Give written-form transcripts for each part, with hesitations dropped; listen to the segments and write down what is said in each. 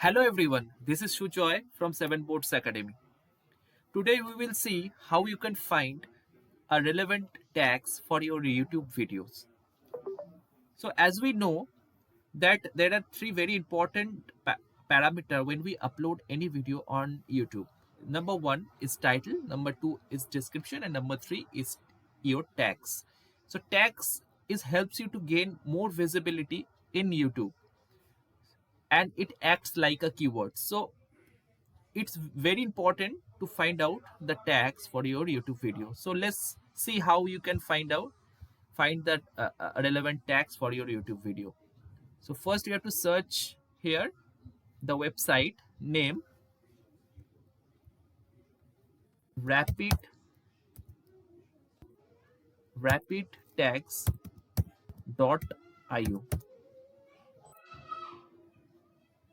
Hello everyone, this is Shujoy from 7 Boats Academy. Today we will see how you can find a relevant tags for your YouTube videos. So as we know that there are three very important parameter when we upload any video on YouTube. Number one is title, number two is description, and number three is your tags. So tags is helps you to gain more visibility in YouTube and it acts like a keyword. So it's very important to find out the tags for your YouTube video. So let's see how you can find that relevant tags for your YouTube video. So first you have to search here the website name rapid rapidtags.io.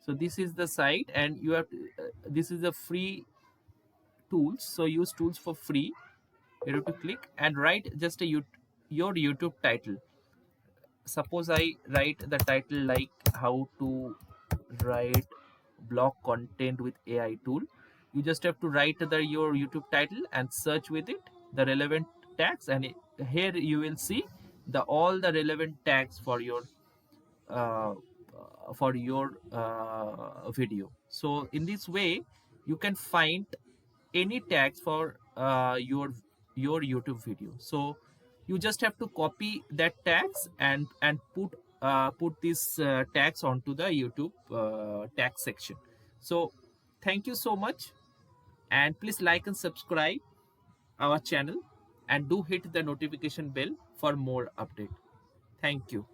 So this is the site and you have to, this is a free tools, so use tools for free. You have to click and write just your YouTube title. Suppose I write the title like how to write blog content with AI tool. You just have to write your YouTube title and search with it the relevant tags, and here you will see the all the relevant tags uh, for your video. So in this way you can find any tags for your YouTube video. So you just have to copy that tags and put these tags onto the YouTube tag section. So thank you so much, and please like and subscribe our channel and do hit the notification bell for more update. Thank you.